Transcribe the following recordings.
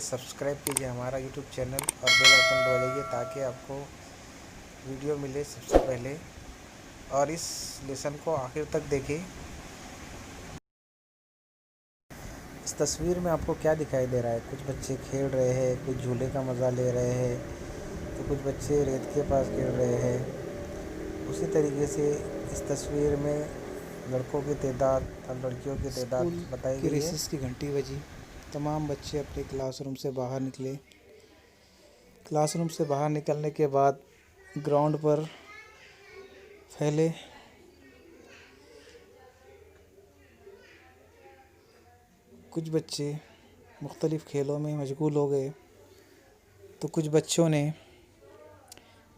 Subscribe कीजिए हमारा YouTube channel और बेल आइकन दबाइए ताकि आपको वीडियो मिले सबसे पहले। और इस लेसन को आखिर तक देखें। इस तस्वीर में आपको क्या दिखाई दे रहा है? कुछ बच्चे खेल रहे हैं, कुछ झूले का मज़ा ले रहे हैं, तो कुछ बच्चे रेत के पास खेल रहे हैं। उसी तरीके से इस तस्वीर में लड़कों की तादाद और लड़कियों की तादाद स्कूल बताई की गई है। रिसेस की घंटी बजी। तमाम बच्चे अपने क्लासरूम से बाहर निकले। क्लासरूम से बाहर निकलने के बाद ग्राउंड पर फैले। कुछ बच्चे मुख्तलिफ़ खेलों में मशगूल हो गए, तो कुछ बच्चों ने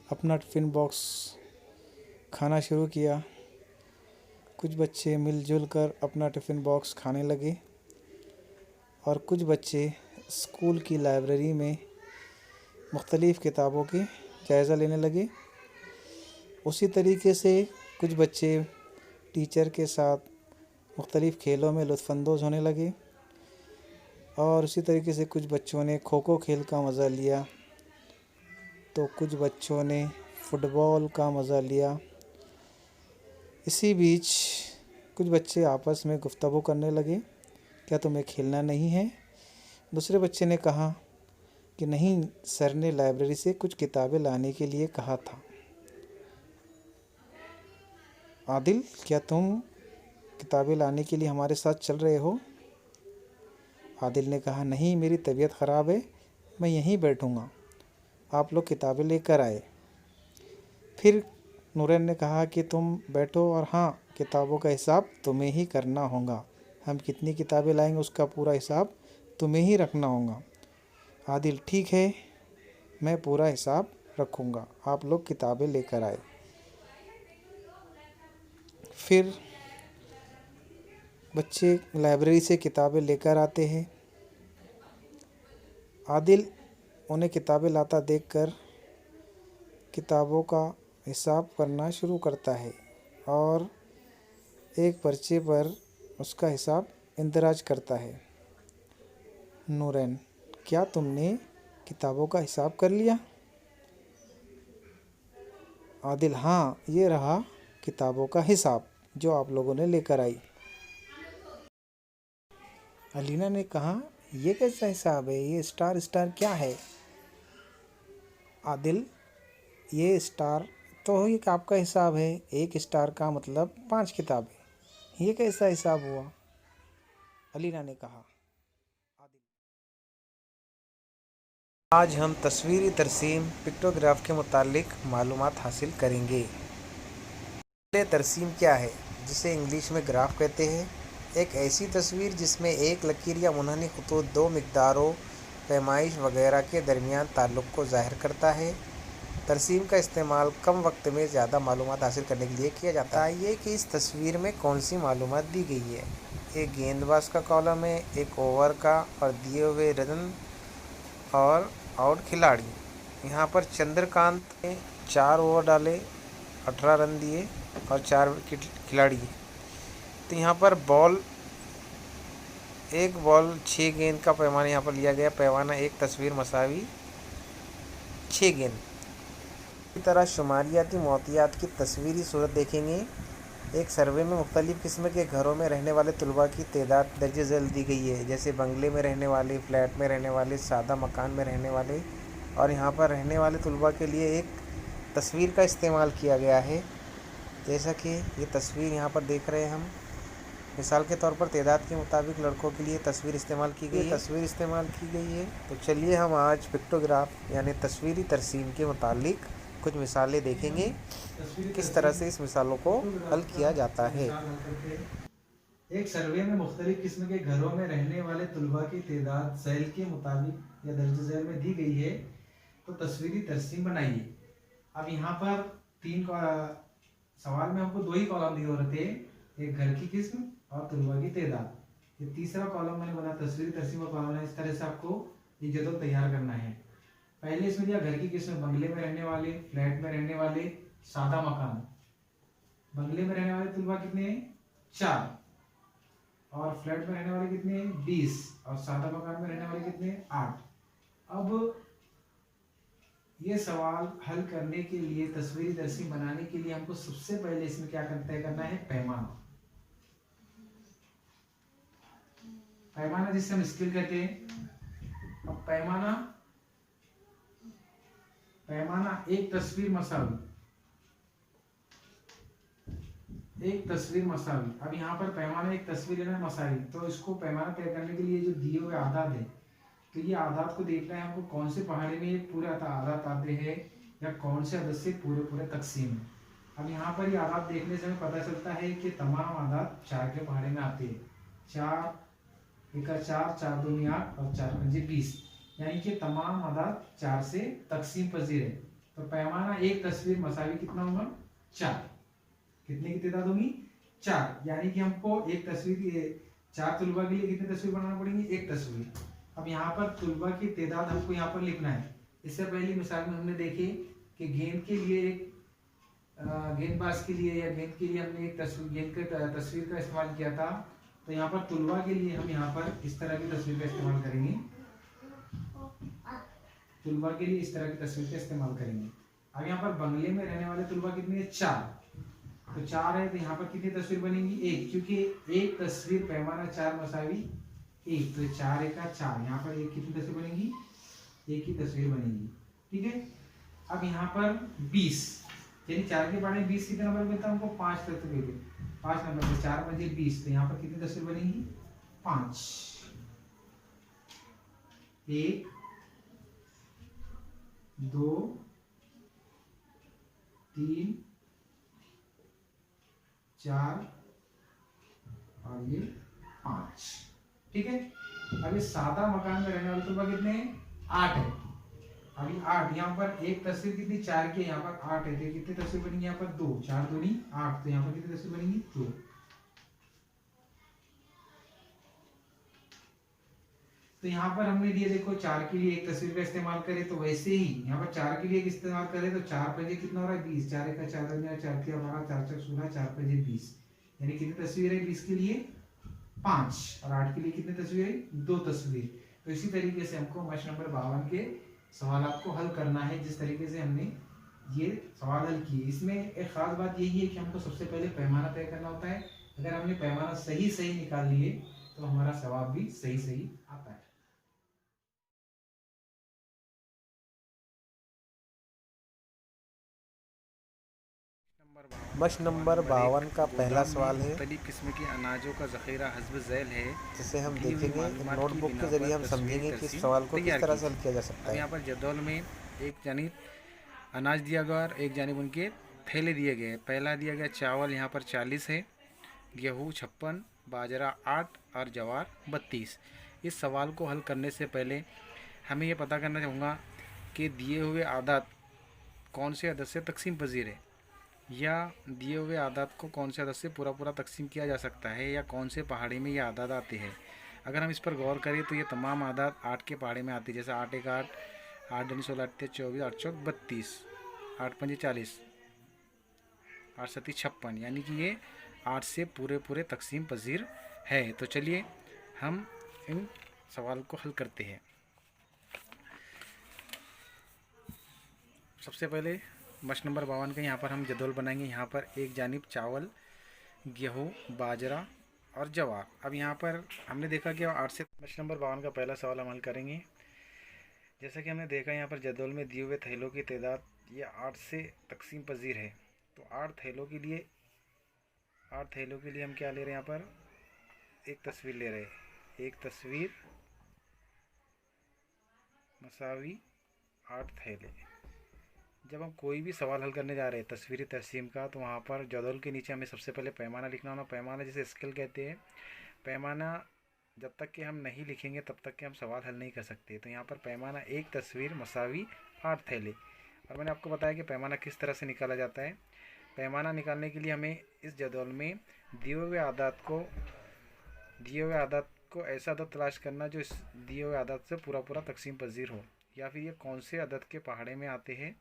अपना टिफ़िन बॉक्स खाना शुरू किया। कुछ बच्चे मिलजुल कर अपना टिफ़िन बॉक्स खाने लगे और कुछ बच्चे स्कूल की लाइब्रेरी में मुख्तलिफ़ किताबों की जायज़ा लेने लगे। उसी तरीके से कुछ बच्चे टीचर के साथ मुख्तलिफ़ खेलों में लुत्फ़अंदोज़ होने लगे और उसी तरीके से कुछ बच्चों ने खो खो खेल का मज़ा लिया, तो कुछ बच्चों ने फ़ुटबॉल का मज़ा लिया। इसी बीच कुछ बच्चे आपस में गुफ्तगू करने लगे, क्या तुम्हें खेलना नहीं है? दूसरे बच्चे ने कहा कि नहीं, सर ने लाइब्रेरी से कुछ किताबें लाने के लिए कहा था। आदिल, क्या तुम किताबें लाने के लिए हमारे साथ चल रहे हो? आदिल ने कहा, नहीं, मेरी तबीयत ख़राब है, मैं यहीं बैठूँगा, आप लोग किताबें लेकर आए। फिर नूरैन ने कहा कि तुम बैठो और हाँ, किताबों का हिसाब तुम्हें ही करना होगा। हम कितनी किताबें लाएंगे उसका पूरा हिसाब तुम्हें ही रखना होगा। आदिल, ठीक है, मैं पूरा हिसाब रखूँगा, आप लोग किताबें लेकर आए। फिर बच्चे लाइब्रेरी से किताबें लेकर आते हैं। आदिल उन्हें किताबें लाता देखकर किताबों का हिसाब करना शुरू करता है और एक पर्चे पर उसका हिसाब इंदराज करता है। नूरैन, क्या तुमने किताबों का हिसाब कर लिया? आदिल, हाँ, ये रहा किताबों का हिसाब जो आप लोगों ने लेकर आई। अलीना ने कहा, ये कैसा हिसाब है? ये स्टार स्टार क्या है? आदिल, ये स्टार तो एक आपका हिसाब है, एक स्टार का मतलब 5 किताबें। ये कैसा हिसाब हुआ? अलीना ने कहा। आज हम तस्वीरी तरसीम पिक्टोग्राफ के मुतालिक मालूमात हासिल करेंगे। तरसीम क्या है, जिसे इंग्लिश में ग्राफ कहते हैं? एक ऐसी तस्वीर जिसमें एक लकीर या मुनहनी खतूत दो मिक़दारों, पैमाइश वगैरह के दरमियान ताल्लुक़ को ज़ाहिर करता है। तरसीम का इस्तेमाल कम वक्त में ज़्यादा मालूमात हासिल करने के लिए किया जाता है। बताइए कि इस तस्वीर में कौन सी मालूमात दी गई है? एक गेंदबाज का कॉलम है, एक ओवर का और दिए हुए रन और आउट खिलाड़ी। यहाँ पर चंद्रकांत ने 4 ओवर डाले, 18 रन दिए और 4 खिलाड़ी। तो यहाँ पर एक बॉल 6 गेंद का पैमाना यहाँ पर लिया गया। पैमाना एक तस्वीर मसावी 6 गेंद। इसी तरह शुमारियाती मोतियात की तस्वीरी सूरत देखेंगे। एक सर्वे में मुख्तलिफ़ किस्म के घरों में रहने वाले तलबा की तादाद दर्ज झेल दी गई है, जैसे बंगले में रहने वाले, फ्लैट में रहने वाले, सादा मकान में रहने वाले। और यहाँ पर रहने वाले तलबा के लिए एक तस्वीर का इस्तेमाल किया गया है, जैसा कि ये तस्वीर यहाँ पर देख रहे हैं हम। मिसाल के तौर पर तादाद के मुताबिक लड़कों के लिए तस्वीर इस्तेमाल की गई है। तो चलिए हम आज पिक्टोग्राफ यानी तस्वीरी तरसीम के मुतालिक कुछ मिसालें देखेंगे, किस तरह से इस मिसालों को हल किया जाता है। एक सर्वे में मुख्तलिफ किस्म के घरों में रहने वाले तलबा की तादाद सेल के मुताबिक या दर्ज झेल में दी गई है, तो तस्वीरी तरसीम बनाइए। अब यहाँ पर सवाल में हमको 2 ही कॉलम दिए हो रहे थे, एक घर की किस्म और तलबा की तादाद। ये तीसरा कॉलम मैंने बना तस्वीरी तरसीम का कॉलम है। इस तरह से आपको ये जदवल तैयार करना है। पहले इसमें दिया घर की किस्म, बंगले में रहने वाले, फ्लैट में रहने वाले, सादा मकान। बंगले में रहने वाले तलबा कितने हैं? 4। और फ्लैट में रहने वाले कितने हैं? 20। और सादा मकान में रहने वाले कितने हैं? 8। अब ये सवाल हल करने के लिए, तस्वीरी दर्शी बनाने के लिए हमको सबसे पहले इसमें क्या तय करना है? पैमाना। पैमाना जिससे हम स्केल कहते हैं। अब पैमाना एक तस्वीर मसावी, एक तस्वीर मसावी। अब यहाँ पर पैमाना एक तस्वीर है ना मसावी, तो इसको पैमाना तय करने के लिए जो दिए हुए आदात है, तो ये आदात को देखना है हमको कौन से पहाड़ी में ये पूरे आदात आते हैं या कौन से आदत से पूरे तकसीम है। अब यहाँ पर ये आदात देखने से हमें पता चलता है कि तमाम आदात 4 के पहाड़े में आते हैं। 4 एका 4, 4 दूनी 8 और 4 पंजे 20, यानी कि तमाम आदात 4 से तकसीम पजीर है। तो पैमाना एक तस्वीर मसावी कितना होगा? 4। कितने की तादाद होगी? 4, यानी कि हमको एक तस्वीर 4 तुलबा के लिए कितनी तस्वीर बनाना पड़ेगी? एक तस्वीर। अब यहाँ पर तुलबा की तादाद हमको यहाँ पर लिखना है। इससे पहली मिसाल में हमने देखे कि गेंद के लिए एक गेंदबाज के लिए या गेंद के लिए हमने एक गेंद का तस्वीर का इस्तेमाल किया था। तो यहाँ पर तुलबा के लिए हम यहाँ पर इस तरह की तस्वीर का इस्तेमाल करेंगे। तुलबा के लिए इस तरह की तस्वीर का इस्तेमाल करेंगे। अब यहाँ पर बंगले में रहने वाले तुलबा कितने हैं? 4। तो 4 है, तो यहाँ पर कितनी तस्वीर बनेगी? 1, क्योंकि एक तस्वीर पैमाना 4 मसावी 1, तो 4 एका 4, यहाँ पर एक कितनी तस्वीर बनेगी? एक ही तस्वीर बनेगी। ठीक है। अब यहाँ पर 20, यानी 4 के पहाड़े 20 कितने नंबर मिलता है हमको? 5 तस्वीर, 5 नंबर में 4 पंजे 20, तो यहाँ पर कितनी तस्वीर बनेगी? 5। 1 2 3 4 और ये 5। ठीक है। अब ये सादा मकान में रहने वाले तुलबा कितने हैं? 8 है। अभी 8, यहाँ पर एक तस्वीर कितनी? 4 की, यहाँ पर 8 है, तो कितनी तस्वीर बनेगी? यहाँ पर 2, 4 दूनी 8, तो यहाँ पर कितनी तस्वीर बनेगी? 2। तो यहाँ पर हमने दिया, देखो 4 के लिए एक तस्वीर का इस्तेमाल करें, तो वैसे ही यहाँ पर 4 के लिए इस्तेमाल करें तो 4 पंजे कितना हो रहा है? 20, 4 का 4 दूनी 4 के 12, 4 चौक 16, 4 पंजे 20, यानी कितनी तस्वीर है 20 के लिए? 5। और 8 के लिए कितनी तस्वीर है? 2 तस्वीर। तो इसी तरीके से हमको प्रश्न नंबर 52 के सवाल को हल करना है, जिस तरीके से हमने ये सवाल हल किए। इसमें एक खास बात यही है कि हमको सबसे पहले पैमाना तय करना होता है। अगर हमने पैमाना सही निकाल लिए तो हमारा जवाब भी सही आता है। प्रश्न नंबर 52 का पहला सवाल है, मुख्तलिफ किस्म के अनाजों का ज़ख़ीरा हस्ब झैल है। जिसे हम दी हुई देखेंगे मालूमात की नोटबुक बिना के जरिए पर हम तस्वीरी समझेंगे कि इस तरसीम सवाल को किस तैयार तरह की। से हल किया जा सकता अब है। यहाँ पर जदौल में एक जानिब अनाज दिया गया और एक जानिब उनके थैले दिए गए। पहला दिया गया चावल यहाँ पर 40 है, गेहूँ 56, बाजरा 8 और जवार 32। इस सवाल को हल करने से पहले हमें ये पता करना चाहूँगा कि दिए हुए आदात कौन से अदद से तकसीम पजीर है, या दिए हुए आदात को कौन से अदद से पूरा तकसीम किया जा सकता है, या कौन से पहाड़ी में ये आदात आते हैं। अगर हम इस पर गौर करें तो ये तमाम आदात 8 के पहाड़े में आती है। जैसे 8 एक 8, 8 दूनी 16, 8 तेईस 24, 8 चौक 32, 8 पंजे 40, 8 सत्ती 56, यानी कि ये 8 से पूरे तकसीम पजीर है। तो चलिए हम इन सवाल को हल करते हैं। सबसे पहले प्रश्न नंबर 52 का यहाँ पर हम जदौल बनाएंगे। यहाँ पर एक जानिब चावल, गेहूँ, बाजरा और जवार। अब यहाँ पर हमने देखा कि 8 से प्रश्न नंबर 52 का पहला सवाल हम हल करेंगे। जैसा कि हमने देखा यहाँ पर जदौल में दिए हुए थैलों की तादाद ये 8 से तकसीम पजीर है। तो 8 थैलों के लिए हम क्या ले रहे हैं? यहाँ पर एक तस्वीर ले रहे हैं। एक तस्वीर मसावी 8 थैले। जब हम कोई भी सवाल हल करने जा रहे हैं तस्वीरी तरसीम का, तो वहाँ पर जदौल के नीचे हमें सबसे पहले पैमाना लिखना होना। पैमाना जिसे स्केल कहते हैं। पैमाना जब तक कि हम नहीं लिखेंगे तब तक कि हम सवाल हल नहीं कर सकते। तो यहाँ पर पैमाना एक तस्वीर मसावी 8 थैले। और मैंने आपको बताया कि पैमाना किस तरह से निकाला जाता है। पैमाना निकालने के लिए हमें इस जदौल में दिए हुए आदात को ऐसा अदद तलाश करना जो इस दिए हुए आदात से पूरा तकसीम पजीर हो, या फिर ये कौन से अदद के पहाड़े में आते हैं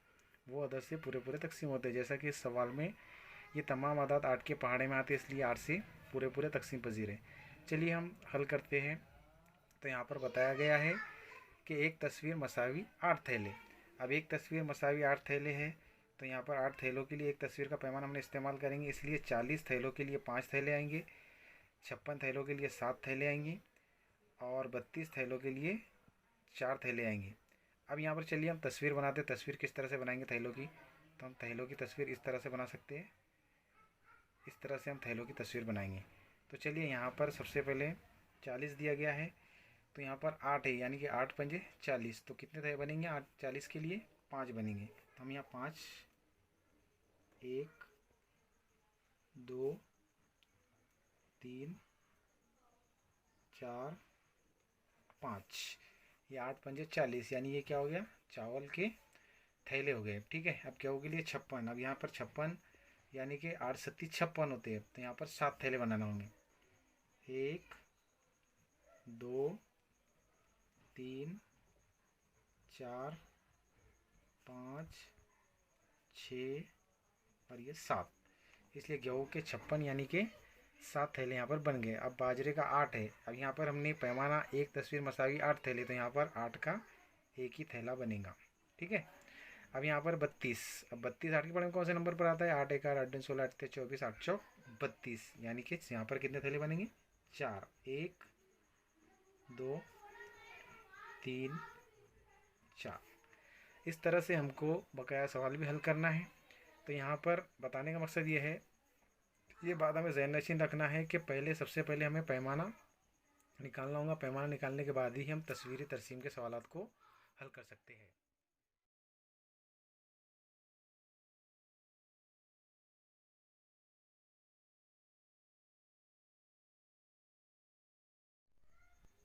वो अदद से पूरे तकसीम होते हैं। जैसा कि इस सवाल में ये तमाम आदात 8 के पहाड़े में आते हैं, इसलिए 8 से पूरे तकसीम पजीर है। चलिए हम हल करते हैं। तो यहाँ पर बताया गया है कि एक तस्वीर मसावी 8 थैले। अब एक तस्वीर मसावी 8 थैले है तो यहाँ पर 8 थैलों के लिए एक तस्वीर का पैमाना हमने इस्तेमाल करेंगे, इसलिए 40 थैलों के लिए 5 थैले आएंगे, 56 थैलों के लिए 7 थैले आएंगे और 32 थैलों के लिए 4 थैले आएंगे। अब यहाँ पर चलिए हम तस्वीर बनाते हैं। तस्वीर किस तरह से बनाएंगे थैलों की, तो हम थैलों की तस्वीर इस तरह से बना सकते हैं। इस तरह से हम थैलों की तस्वीर बनाएंगे। तो चलिए यहाँ पर सबसे पहले 40 दिया गया है तो यहाँ पर 8 है, यानी कि 8 पंजे 40। तो कितने थैले बनेंगे 8 40 के लिए 5 बनेंगे। तो हम यहाँ 5 1 2 3 4 5, ये 8 पंजे 40, यानी ये क्या हो गया चावल के थैले हो गए। ठीक है, अब गेहूँ के लिए 56। अब यहाँ पर 56 यानी कि 8 सत्ती 56 होते हैं, तो यहाँ पर 7 थैले बनाना होंगे। 1 2 3 4 5 6 और ये 7, इसलिए गेहूँ के 56 यानी कि 7 थैले यहाँ पर बन गए। अब बाजरे का 8 है। अब यहाँ पर हमने पैमाना एक तस्वीर मसावी 8 थैले, तो यहाँ पर 8 का एक ही थैला बनेगा। ठीक है, अब यहाँ पर 32। अब 32 8 के पढ़े में कौन से नंबर पर आता है, 8 1 8 2 16 8 24 8 चौक 32, यानी कि यहाँ पर कितने थैले बनेंगे 4। 1 2 3 4। इस तरह से हमको बकाया सवाल भी हल करना है। तो यहाँ पर बताने का मकसद ये है, ये बात हमें ज़हन नशीन रखना है कि पहले सबसे पहले हमें पैमाना निकालना होगा। पैमाना निकालने के बाद ही हम तस्वीरी तरसीम के सवालात को हल कर सकते हैं।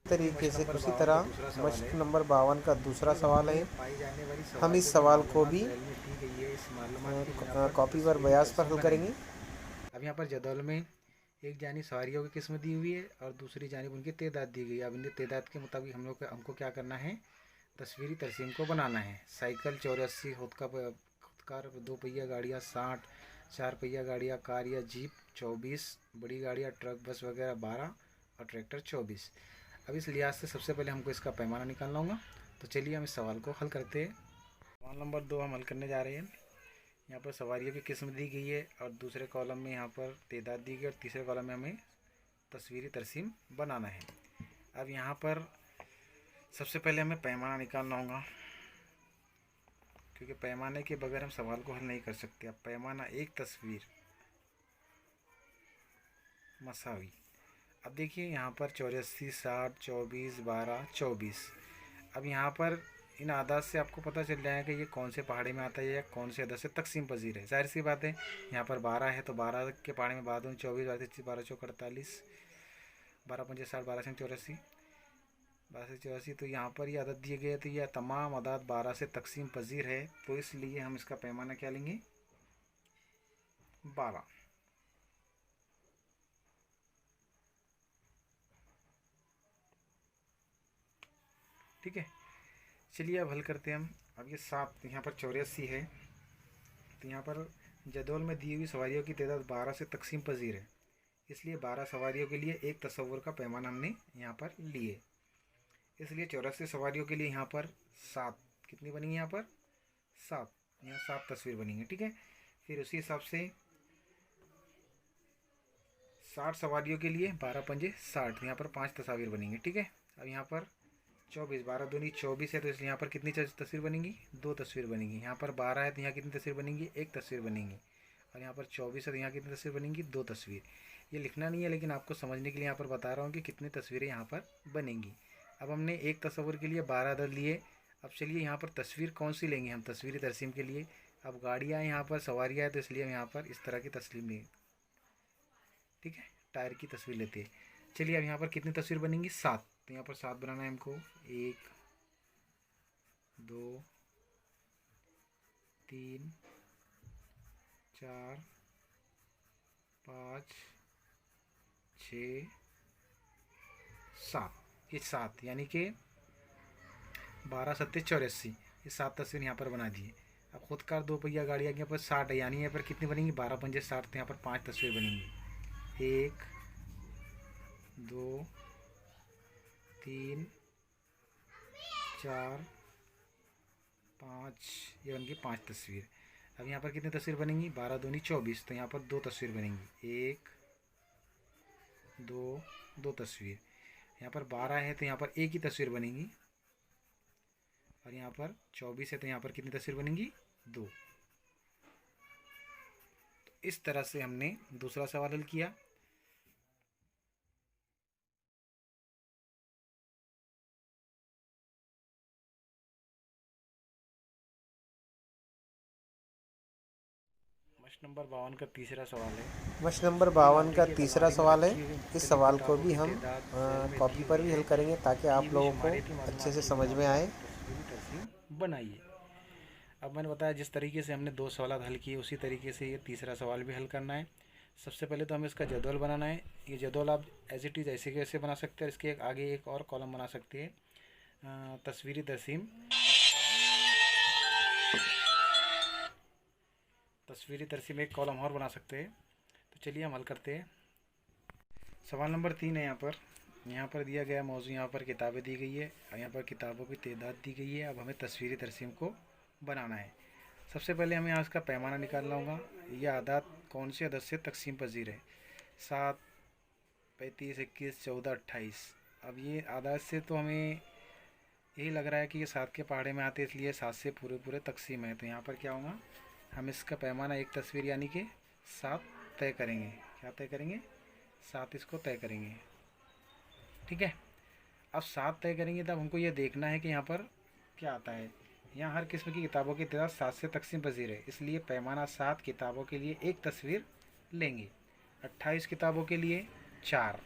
तरीके से उसी तरह मश्क नंबर 52 का दूसरा सवाल है। हम इस सवाल को भी कॉपी पर बयास पर हल करेंगे। अब यहाँ पर जदौल में एक जानी सवारियों की किस्मत दी हुई है और दूसरी जानिब उनकी तादाद दी गई है। अब इन तादाद के मुताबिक हमको क्या करना है, तस्वीरी तरसीम को बनाना है। साइकिल 84, खुदकार 2 पहिया गाड़ियाँ 60, 4 पहिया गाड़ियाँ कार या जीप 24, बड़ी गाड़ियाँ ट्रक बस वगैरह 12 और ट्रैक्टर 24। अब इस लिहाज से सबसे पहले हमको इसका पैमाना निकालना होगा। तो चलिए हम इस सवाल को हल करते हैं। सवाल नंबर 2 हम हल करने जा रहे हैं। यहाँ पर सवारियों की किस्म दी गई है और दूसरे कॉलम में यहाँ पर तादाद दी गई और तीसरे कॉलम में हमें तस्वीरी तरसीम बनाना है। अब यहाँ पर सबसे पहले हमें पैमाना निकालना होगा, क्योंकि पैमाने के बगैर हम सवाल को हल नहीं कर सकते। अब पैमाना एक तस्वीर मसावी। अब देखिए यहाँ पर 84 60 24 12 24। अब यहाँ पर इन आदाद से आपको पता चल जाएगा कि ये कौन से पहाड़ी में आता है या कौन से अदद से तकसीम पजीर है। जाहिर सी बात है, यहाँ पर 12 है तो 12 के पहाड़ी में 12 24 12 चौक 48 12 पंजे 60 12 से 84 12 से 84। तो यहाँ पर ये अदद दिए गए तो यह तमाम अदाद 12 से तकसीम पजीर है, तो इसलिए हम इसका पैमाना क्या लेंगे 12। ठीक है, चलिए अब हल करते हैं हम। अब ये 7 यहाँ पर 84 है, तो यहाँ पर जदौल में दी हुई सवारियों की तादाद 12 से तकसीम पजीर है, इसलिए 12 सवारियों के लिए एक तस्वुर का पैमाना हमने यहाँ पर लिए। इसलिए 84 सवारियों के लिए यहाँ पर 7 कितनी बनेंगी, यहाँ पर 7, यहाँ 7 तस्वीर बनेंगी। ठीक है, फिर उसी हिसाब से 60 सवारियों के लिए 12 पंजे 60, यहाँ पर 5 तस्वीर बनेंगी। ठीक है, अब यहाँ पर 24 12 दूनी 24 है, तो इसलिए यहाँ पर कितनी तस्वीर बनेंगी 2 तस्वीर बनेंगी। यहाँ पर 12 है तो यहाँ कितनी तस्वीर बनेंगी 1 तस्वीर बनेंगी। और यहाँ पर 24 है तो यहाँ कितनी तस्वीर बनेंगी 2 तस्वीर। ये लिखना नहीं है, लेकिन आपको समझने के लिए यहाँ पर बता रहा हूँ कि कितनी तस्वीरें यहाँ पर बनेंगी। अब हमने एक तस्वीर के लिए 12 अदद लिए। अब चलिए यहाँ पर तस्वीर कौन सी लेंगे हम तस्वीरी तरसीम के लिए। अब गाड़ियाँ यहाँ पर सवारियाँ है, तो इसलिए हम यहाँ पर इस तरह की तस्वीर लेंगे। ठीक है, टायर की तस्वीर लेते हैं। चलिए अब यहाँ पर कितनी तस्वीर बनेंगी 7, तो यहाँ पर 7 बनाना है हमको। 1 2 3 4 5 6 7, ये 7 यानी कि 12 सत्ते 84, ये 7 तस्वीर यहाँ पर बना दिए। अब खुदकार 2 पहिया गाड़ियाँ यहाँ पर 60 है, यानी यहाँ पर कितनी बनेंगी 12 पंजे 60, तो यहाँ पर 5 तस्वीर बनेंगी। 1 2 3 4, 5, ये बन गई 5 तस्वीर। अब यहाँ पर कितनी तस्वीर बनेंगी? 12 दूनी 24, तो यहाँ पर 2 तस्वीर बनेंगी। 1, 2, 2 तस्वीर। यहाँ पर 12 है तो यहाँ पर एक ही तस्वीर बनेगी, और यहाँ पर 24 है तो यहाँ पर कितनी तस्वीर बनेंगी? 2। तो इस तरह से हमने दूसरा सवाल हल किया। प्रश्न नंबर 52 का तीसरा सवाल है। प्रश्न नंबर 52 का तीसरा सवाल है। इस सवाल को भी हम कॉपी पर भी हल करेंगे ताकि आप लोगों को अच्छे से समझ में आए। बनाइए। अब मैंने बताया जिस तरीके से हमने 2 सवाल हल किए उसी तरीके से ये तीसरा सवाल भी हल करना है। सबसे पहले तो हमें इसका जदवल बनाना है। ये जदवल आप एज इट इज़ ऐसे कैसे बना सकते हैं, इसके एक आगे एक और कॉलम बना सकते हैं, तस्वीरी तरसीम। तस्वीरी तरसीम एक कॉलम और बना सकते हैं। तो चलिए हम हल करते हैं। सवाल नंबर 3 है। यहाँ पर दिया गया मौजू, यहाँ पर किताबें दी गई है और यहाँ पर किताबों की तादाद दी गई है। अब हमें तस्वीरी तरसीम को बनाना है। सबसे पहले हमें यहाँ इसका पैमाना निकालना होगा। यह आदाद कौन से अदद से तकसीम पजीर है? 7, 35, 21, 14, 28। अब ये आदाद से तो हमें यही लग रहा है कि ये 7 के पहाड़े में आते, इसलिए 7 से पूरे पूरे तकसीम है। तो यहाँ पर क्या होगा, हम इसका पैमाना एक तस्वीर यानी कि 7 तय करेंगे। क्या तय करेंगे? 7 इसको तय करेंगे। ठीक है। अब 7 तय करेंगे तब हमको ये देखना है कि यहाँ पर क्या आता है। यहाँ हर किस्म की किताबों की तादाद 7 से तकसीम पजीर है, इसलिए पैमाना 7 किताबों के लिए एक तस्वीर लेंगे। 28 किताबों के लिए 4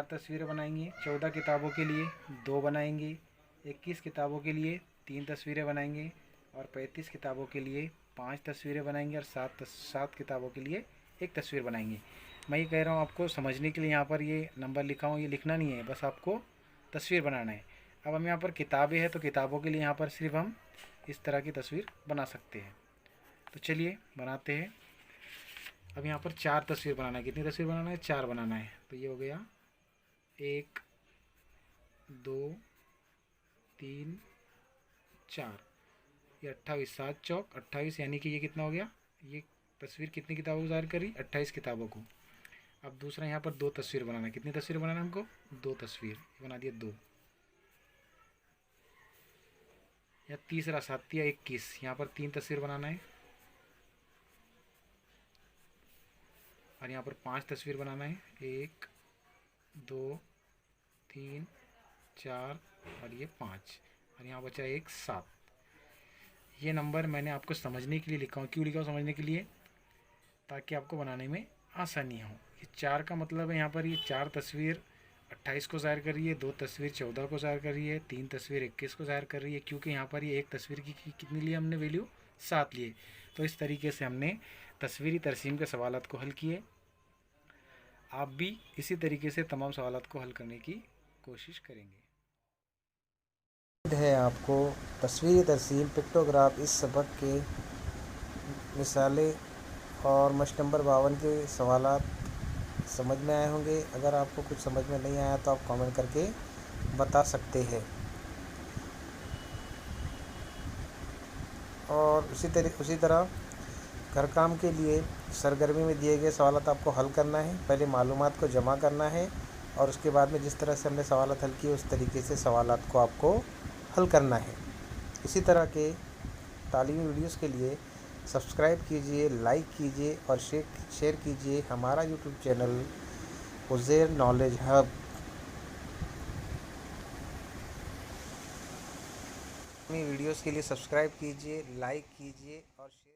तस्वीरें बनाएंगे। 14 किताबों के लिए 2 बनाएंगे। 21 किताबों के लिए 3 तस्वीरें बनाएंगे और 35 किताबों के लिए 5 तस्वीरें बनाएंगे और 7 किताबों के लिए एक तस्वीर बनाएंगे। मैं ये कह रहा हूँ आपको समझने के लिए, यहाँ पर ये नंबर लिखा हूँ, ये लिखना नहीं है, बस आपको तस्वीर बनाना है। अब हम यहाँ पर किताबें हैं तो किताबों के लिए यहाँ पर सिर्फ हम इस तरह की तस्वीर बना सकते हैं। तो चलिए बनाते हैं। अब यहाँ पर 4 तस्वीर बनाना है। कितनी तस्वीर बनाना है? 4 बनाना है। तो ये हो गया 1, 2, 3, 4। ये 28, 7 चौक 28, यानी कि ये कितना हो गया? ये तस्वीर कितनी किताबों को ज़ाहिर करी? 28 किताबों को। अब दूसरा यहाँ पर 2 तस्वीर बनाना है। कितनी तस्वीर बनाना है हमको? 2 तस्वीर। बना दिए 2। या तीसरा 7 या 21, यहाँ पर 3 तस्वीर बनाना है और यहाँ पर 5 तस्वीर बनाना है। 1, 2, 3, 4 और ये 5, और यहाँ बचा एक 7। ये नंबर मैंने आपको समझने के लिए लिखा हूँ। क्यों लिखा हूँ समझने के लिए? ताकि आपको बनाने में आसानी हो। ये 4 का मतलब है यहाँ पर ये 4 तस्वीर 28 को ज़ाहिर कर रही है, 2 तस्वीर 14 को ज़ाहिर कर रही है, 3 तस्वीर 21 को ज़ाहिर कर रही है, क्योंकि यहाँ पर ये एक तस्वीर की कितनी लिए हमने वैल्यू? 7 लिए। तो इस तरीके से हमने तस्वीरी तरसीम के सवालात को हल किए। आप भी इसी तरीके से तमाम सवालात को हल करने की कोशिश करेंगे। है आपको तस्वीरी तरसीम पिक्टोग्राफ इस सबक के मिसालें और मश्क नंबर 52 के सवालात समझ में आए होंगे। अगर आपको कुछ समझ में नहीं आया तो आप कमेंट करके बता सकते हैं। और उसी तरह घर काम के लिए सरगर्मी में दिए गए सवालात आपको हल करना है। पहले मालूमात को जमा करना है और उसके बाद में जिस तरह से हमने सवालात हल किए उस तरीके से सवालात को आपको हल करना है। इसी तरह के तालीमी वीडियोस के लिए सब्सक्राइब कीजिए, लाइक कीजिए और शेयर कीजिए हमारा YouTube channel Uzair knowledge hub. Videos के लिए सब्सक्राइब कीजिए, लाइक कीजिए और शेयर